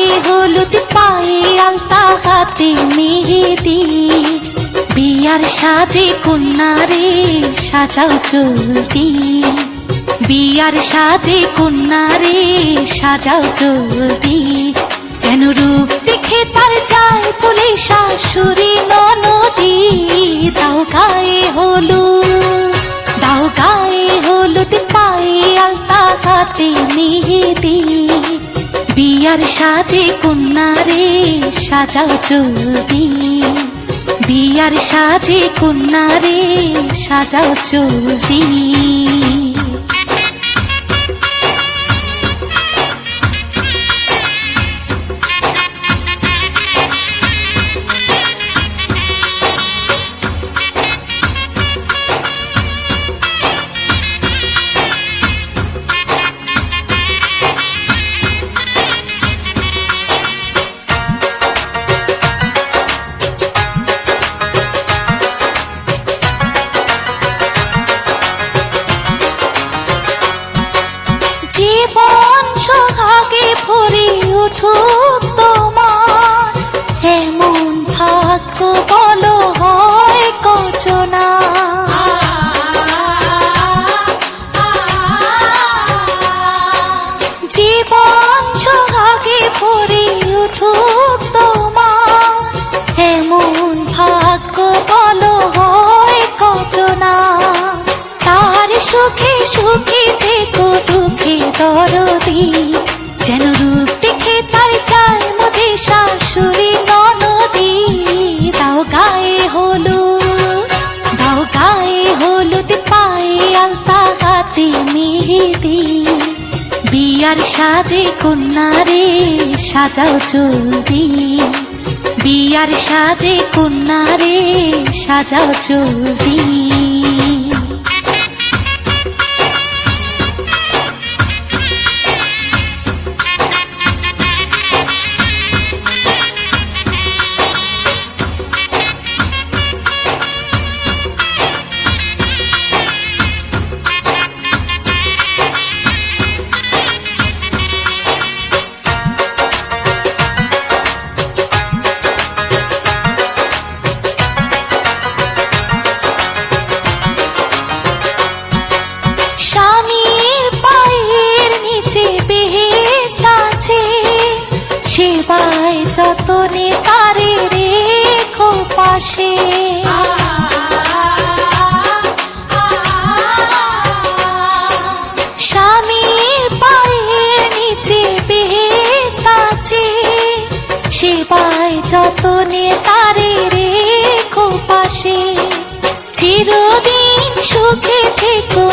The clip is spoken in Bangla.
গায়ে হলুদ পায়ে আলতা হাতে মেহেদি বিয়ার সাজে কন্যারে সাজাও চলতি বিয়ার সাজে কন্যারে সাজাও চলতি যেন রূপ দেখে তার যায় বলে শাশুড়ি ননদি দাও গায়ে হলুদ পায়ে আলতা হাতে মেহেদি বিয়ার সাজে কন্যারে সাজাও চলতি বিয়ার সাজে কন্যারে সাজাও চলতি জীবন সোহাগে ভরে উঠুক তোমার এমন ভাগ্য বলো হয় কচনা জীবন সোহাগে ভরে উঠুক তোমার এমন ভাগ্য বলো হয় কচনা তার সুখে সুখে থেকো দুঃখে দরদি যেন রূপ দেখে তার চায় মধ্যে শাশুড়ি ননদি দাও গায়ে হলুদ পায়ে আলতা হাতে মেহেদি বিয়ার সাজে কন্যারে সাজাও চলতি বিয়ার সাজে কন্যারে সাজাও চলতি স্বামীর পায়ের নিচে বেহেশত আছে সেবায় যতনে তারে রেখো পাশে স্বামীর পায়ের নিচে বেহেশত আছে সেবায় যতনে তারে রেখো পাশে চিরদিন সুখে থেকো